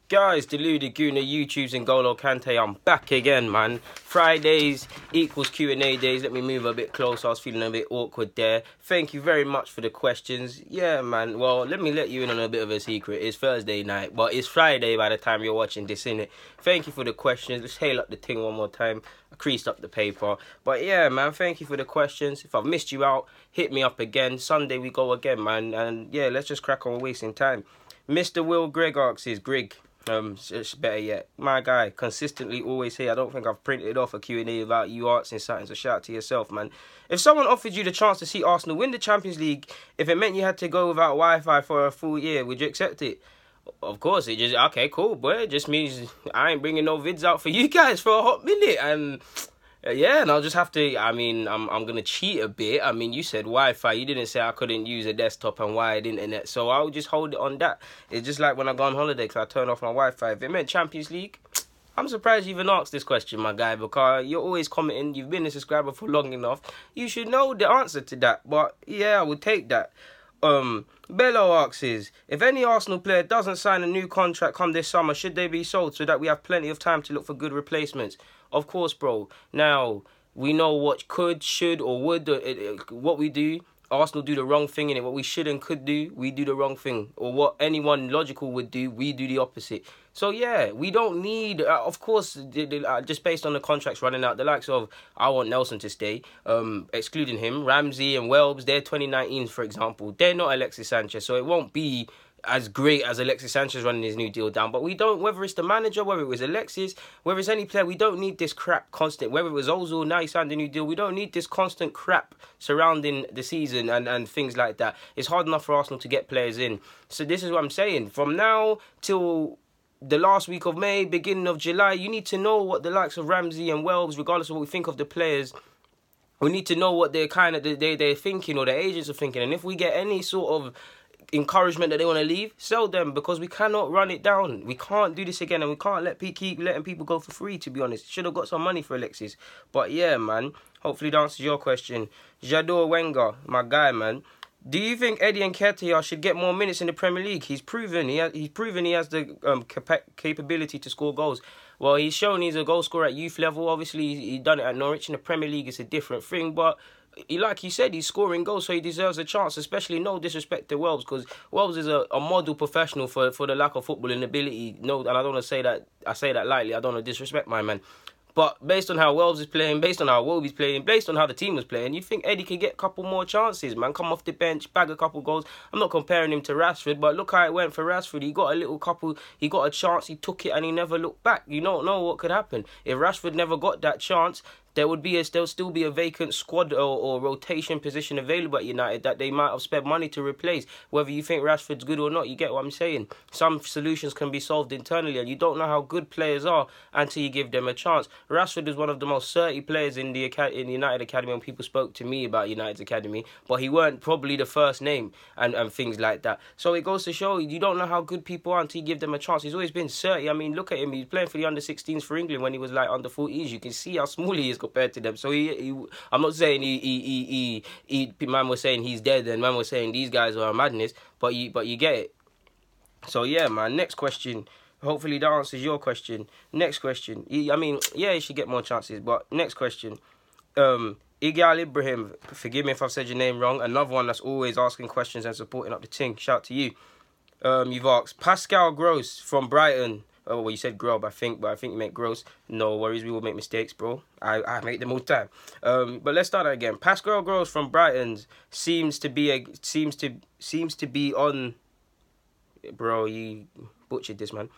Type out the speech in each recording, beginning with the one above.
Guys, Deluded Guna, YouTube's and Golo Kante, I'm back again, man. Fridays equals Q&A days. Let me move a bit closer. I was feeling a bit awkward there. Thank you very much for the questions. Yeah, man. Well, let me let you in on a bit of a secret. It's Thursday night, but it's Friday by the time you're watching this, innit? Thank you for the questions. Let's hail up the thing one more time. I creased up the paper. But yeah, man, thank you for the questions. If I've missed you out, hit me up again. Sunday we go again, man. And yeah, let's just crack on wasting time. Mr. Will Greg asks, Greg. It's better yet. My guy, consistently always here. I don't think I've printed off a Q&A about you answering something, so shout out to yourself, man. If someone offered you the chance to see Arsenal win the Champions League, if it meant you had to go without Wi-Fi for a full year, would you accept it? Of course, it just, okay, cool, boy. It just means I ain't bringing no vids out for you guys for a hot minute, and yeah, and I'll just have to, I'm going to cheat a bit. I mean, you said Wi-Fi. You didn't say I couldn't use a desktop and wired internet. So I'll just hold it on that. It's just like when I go on holiday because I turn off my Wi-Fi. If it meant Champions League, I'm surprised you even asked this question, my guy, because you're always commenting. You've been a subscriber for long enough. You should know the answer to that. But yeah, I would take that. Bello asks, if any Arsenal player doesn't sign a new contract come this summer, should they be sold so that we have plenty of time to look for good replacements? Of course, bro. Now, we know what could, should, or would, what we do. Arsenal do the wrong thing in it. What we should and could do, we do the wrong thing. Or what anyone logical would do, we do the opposite. So yeah, we don't need, of course, just based on the contracts running out, the likes of, I want Nelson to stay, excluding him, Ramsey and Welbs, they're 2019, for example. They're not Alexis Sanchez, so it won't be as great as Alexis Sanchez running his new deal down. But we don't, whether it's the manager, whether it was Alexis, whether it's any player, we don't need this crap constant. Whether it was Ozil, now he signed a new deal, we don't need this constant crap surrounding the season and things like that. It's hard enough for Arsenal to get players in. So this is what I'm saying. From now till the last week of May, beginning of July, you need to know what the likes of Ramsey and Welbs, regardless of what we think of the players, we need to know what they're they're thinking or their agents are thinking. And if we get any sort of encouragement that they want to leave, sell them, because we cannot run it down. We can't do this again, and we can't keep letting people go for free, to be honest. Should have got some money for Alexis. But yeah, man, hopefully that answers your question. Jador Wenger, my guy, man. Do you think Eddie Nketiah should get more minutes in the Premier League? He's proven he has the capability to score goals. Well, he's shown he's a goal scorer at youth level. Obviously, he's done it at Norwich. In the Premier League, it's a different thing, but like you said, he's scoring goals, so he deserves a chance, especially no disrespect to Welbs, because Welbs is a model professional for the lack of footballing ability. No, and I don't want to say that, I say that lightly, I don't want to disrespect my man. But based on how Welbs is playing, based on how Welby's playing, based on how the team was playing, you think Eddie could get a couple more chances, man. Come off the bench, bag a couple goals. I'm not comparing him to Rashford, but look how it went for Rashford. He got he got a chance, he took it, and he never looked back. You don't know what could happen. If Rashford never got that chance, there'll still be a vacant squad or rotation position available at United that they might have spent money to replace. Whether you think Rashford's good or not, you get what I'm saying. Some solutions can be solved internally, and you don't know how good players are until you give them a chance. Rashford is one of the most 30 players in the United Academy when people spoke to me about United's Academy, but he weren't probably the first name and things like that. So it goes to show you don't know how good people are until you give them a chance. He's always been 30. I mean, look at him. He's playing for the under-16s for England when he was like under 40s. You can see how small he is compared to them. So I'm not saying man was saying he's dead and man was saying these guys are a madness, but you get it. So yeah, man. Next question. Hopefully that answers your question. Next question. I mean, yeah, he should get more chances, but next question. Igal Ibrahim, forgive me if I've said your name wrong. Another one that's always asking questions and supporting up the team. Shout out to you. You've asked Pascal Gross from Brighton. Oh, well, you said Grob, I think you meant Gross. No worries, we will make mistakes, bro. I make them all the time. But let's start that again. Pascal Gross from Brighton seems to be on. Bro, you butchered this, man.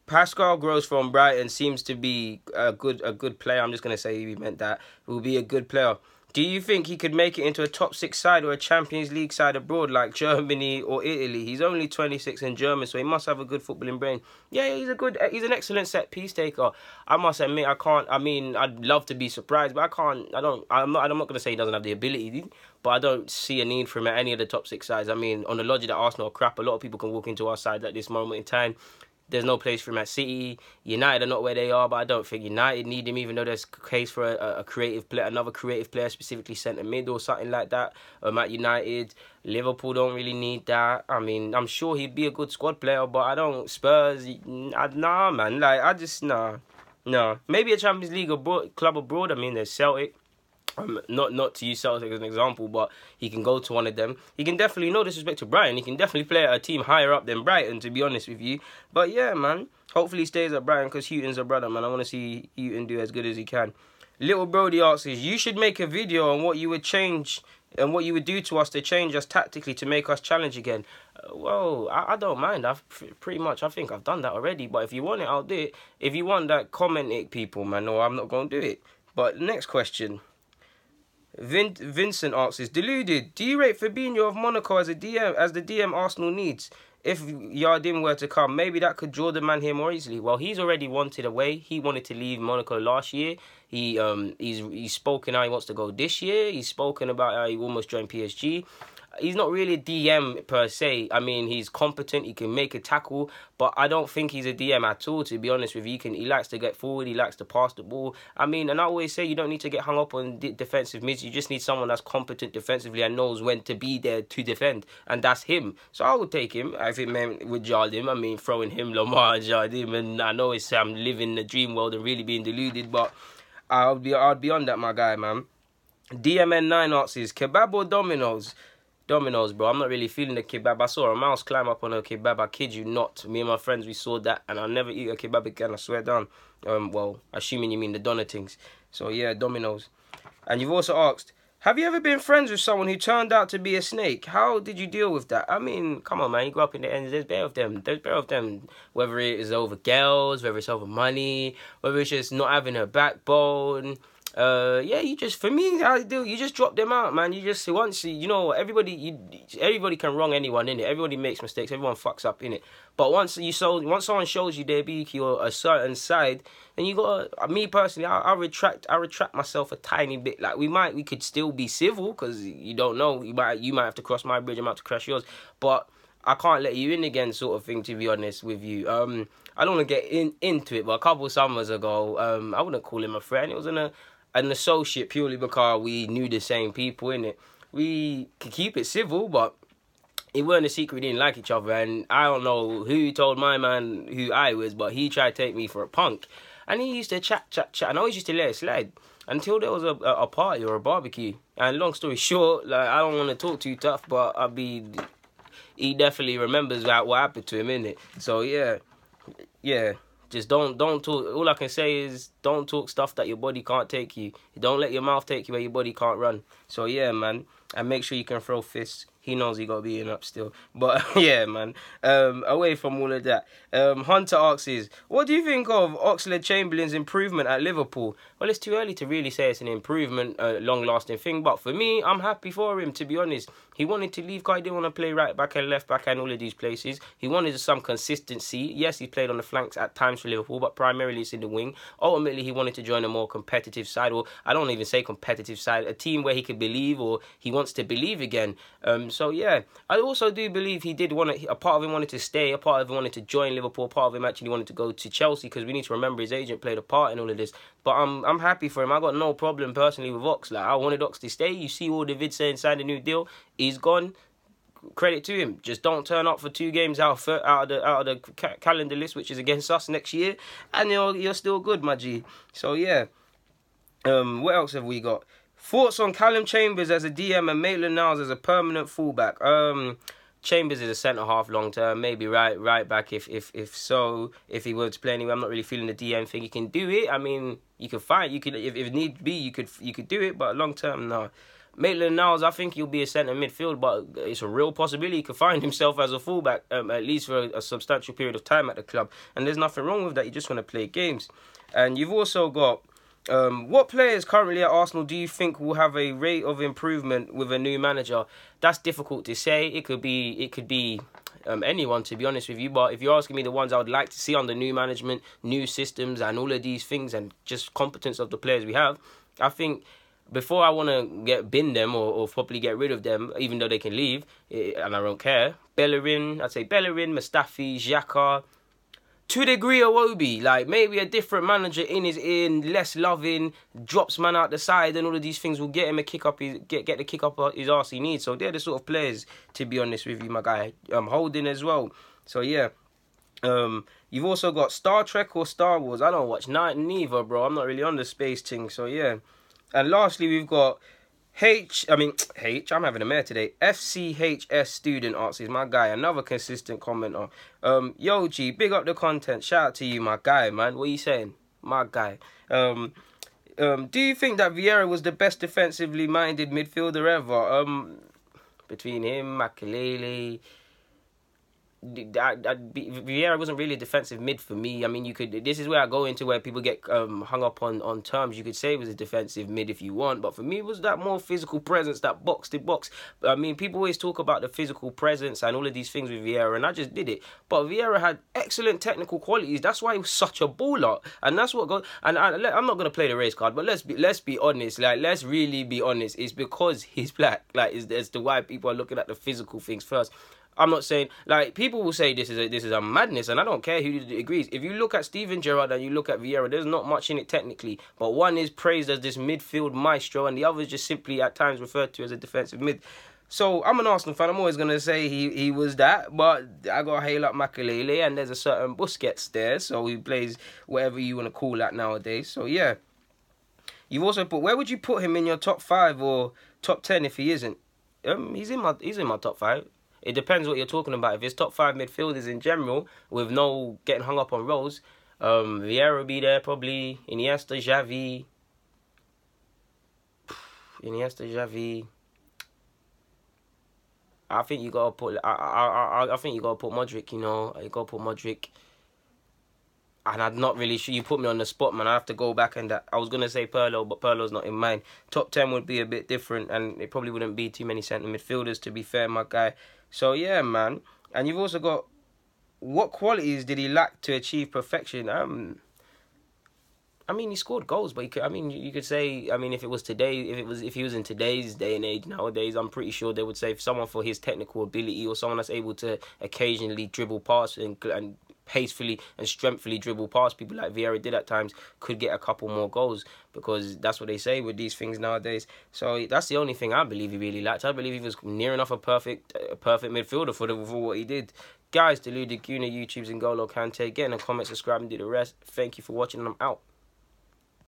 Pascal Gross from Brighton seems to be a good player. I'm just gonna say he meant that. Will be a good player. Do you think he could make it into a top 6 side or a Champions League side abroad like Germany or Italy? He's only 26 and German, so he must have a good footballing brain. Yeah, he's an excellent set piece taker. I must admit, I'd love to be surprised, but I'm not going to say he doesn't have the ability, but I don't see a need for him at any of the top 6 sides. I mean, on the logic that Arsenal are crap, a lot of people can walk into our side at this moment in time. there's no place for him at City. United are not where they are, but I don't think United need him, even though there's a case for a creative player, another creative player, specifically centre mid or something like that. At United, Liverpool don't really need that. I mean, I'm sure he'd be a good squad player, but I don't. Spurs, nah, man. Like, I just, nah. No. Maybe a Champions League club abroad. I mean, there's Celtic. Not to use Celtic as an example, but he can go to one of them. He can definitely, no disrespect to Brighton, he can definitely play at a team higher up than Brighton, to be honest with you. But yeah, man, hopefully he stays at Brighton because Houghton's a brother, man. I want to see Houghton do as good as he can. Little Brody asks, you should make a video on what you would change and what you would do to us to change us tactically to make us challenge again. Well, I don't mind. I think I've done that already. But if you want it, I'll do it. If you want that, comment it, people, man. No, I'm not going to do it. But next question. Vincent asks, deluded. Do you rate Fabinho of Monaco as the DM Arsenal needs? If Yardim were to come, maybe that could draw the man here more easily. Well, he's already wanted away. He wanted to leave Monaco last year. He's spoken how he wants to go this year. He's spoken about how he almost joined PSG. He's not really a DM per se. I mean, he's competent. He can make a tackle, but I don't think he's a DM at all, to be honest with you. He likes to get forward. He likes to pass the ball. I mean, and I always say you don't need to get hung up on defensive mids. You just need someone that's competent defensively and knows when to be there to defend, and that's him. So I would take him if it meant with Jardim. I mean, throwing him, Lamar and Jardim, and I know I'm living the dream world and really being deluded, but I'd be on that, my guy, man. DMN9 asks, kebab or Domino's? Domino's, bro. I'm not really feeling the kebab. I saw a mouse climb up on a kebab. I kid you not. Me and my friends, we saw that, and I'll never eat a kebab again. I swear down. Well, assuming you mean the doner things. So yeah, Domino's. And you've also asked, have you ever been friends with someone who turned out to be a snake? How did you deal with that? I mean, come on, man. You grow up in the ends. There's better of them. There's better of them. Whether it is over girls, whether it's over money, whether it's just not having a backbone. Yeah, for me, how you do, you just drop them out, man. You just, once, everybody can wrong anyone, innit? Everybody makes mistakes, everyone fucks up, innit? But once someone shows you their beaky or a certain side, then you gotta, me personally, I retract myself a tiny bit. Like, we could still be civil, because you don't know, you might have to cross my bridge, I might have to crash yours, but I can't let you in again, sort of thing, to be honest with you. I don't want to get into it, but a couple of summers ago, I wouldn't call him a friend, it was an associate, purely because we knew the same people, innit? We could keep it civil, but it weren't a secret we didn't like each other. And I don't know who told my man who I was, but he tried to take me for a punk. And he used to chat, and I always used to let it slide until there was a party or a barbecue. And long story short, like, I don't want to talk too tough, but he definitely remembers what happened to him, innit? So yeah. Just don't talk. All I can say is don't talk stuff that your body can't take you. Don't let your mouth take you where your body can't run. So yeah, man. And make sure you can throw fists. He knows he got to be in up still. But yeah, man. Away from all of that. Hunter asks, what do you think of Oxlade-Chamberlain's improvement at Liverpool? Well, it's too early to really say it's an improvement, a long-lasting thing. But for me, I'm happy for him, to be honest. He wanted to leave because he didn't want to play right back and left back and all of these places. He wanted some consistency. Yes, he played on the flanks at times for Liverpool, but primarily it's in the wing. Ultimately, he wanted to join a more competitive side, or I don't even say competitive side, a team where he could believe, or he wants to believe again. So yeah, I also do believe he did a part of him wanted to stay, a part of him wanted to join Liverpool, a part of him actually wanted to go to Chelsea, because we need to remember his agent played a part in all of this. But I'm happy for him. I got no problem personally with Ox. Like, I wanted Ox to stay. You see all the vids saying sign a new deal. He's gone. Credit to him. Just don't turn up for 2 games out of the calendar list, which is against us next year, and you're still good, my G. So yeah. What else have we got? Thoughts on Callum Chambers as a DM and Maitland-Niles as a permanent fullback? Chambers is a centre-half long-term, maybe right back if he were to play anyway. I'm not really feeling the DM thing. He can do it. I mean, if need be, you could do it, but long-term, no. Maitland-Niles, I think he'll be a centre midfield, but it's a real possibility he could find himself as a fullback, at least for a substantial period of time at the club. And there's nothing wrong with that. You just want to play games. And you've also got, what players currently at Arsenal do you think will have a rate of improvement with a new manager? That's difficult to say. It could be anyone, to be honest with you. But if you're asking me the ones I would like to see under new management, new systems, and all of these things, and just competence of the players we have, I think before I want to bin them or probably get rid of them, even though they can leave, and I don't care, Bellerin, I'd say Bellerin, Mustafi, Xhaka, to a degree, Iwobi, like maybe a different manager in his ear, less loving, drops man out the side, and all of these things will get him a kick up his get the kick up his arse he needs. So they're the sort of players, to be honest with you, my guy. Holding as well. So yeah. You've also got Star Trek or Star Wars. I don't watch neither, bro. I'm not really on the space thing. So yeah. And lastly, we've got I'm having a mare today. FCHS student asks, is my guy, another consistent commenter. Yo G, big up the content. Shout out to you, my guy, man. What are you saying? My guy. Do you think that Vieira was the best defensively minded midfielder ever? Between him, Makelele, Vieira wasn't really a defensive mid for me. I mean, this is where I go into where people get hung up on terms. You could say it was a defensive mid if you want, but for me, it was that more physical presence, that box to box. I mean, people always talk about the physical presence and all of these things with Vieira, and I just did it. But Vieira had excellent technical qualities. That's why he was such a baller, and that's what And I'm not gonna play the race card, but let's be honest. Like, let's really be honest. It's because he's black. Like, it's the why people are looking at the physical things first. I'm not saying, like, people will say this is a madness, and I don't care who agrees. If you look at Steven Gerrard and you look at Vieira, there's not much in it technically, but one is praised as this midfield maestro, and the other is just simply at times referred to as a defensive mid. So I'm an Arsenal fan. I'm always going to say he was that, but I got to hail up Makelele, and there's a certain Busquets there, so he plays whatever you want to call that nowadays. So yeah. You've also put, where would you put him in your top 5 or top 10 if he isn't? He's in my top 5. It depends what you're talking about. If it's top 5 midfielders in general, with no getting hung up on roles, Vieira will be there probably. Iniesta, Xavi. I think you gotta put. I think you gotta put Modric. You know, you gotta put Modric. And I'm not really sure. You put me on the spot, man. I have to go back and I was gonna say Pirlo, but Pirlo's not in mine. Top 10 would be a bit different, and it probably wouldn't be too many centre midfielders. To be fair, my guy. So yeah, man. And you've also got, what qualities did he lack to achieve perfection? I mean, he scored goals, but you could say, if it was today, if he was in today's day and age nowadays, I'm pretty sure they would say someone for his technical ability, or someone that's able to occasionally dribble past and pacefully and strengthfully dribble past people like Vieira did at times, could get a couple more goals, because that's what they say with these things nowadays. So that's the only thing I believe he really lacked. I believe he was near enough a perfect midfielder for what he did. Guys, Deluded Guna, YouTube's N'Golo Kante. Get in the comments, subscribe, and do the rest. Thank you for watching, and I'm out.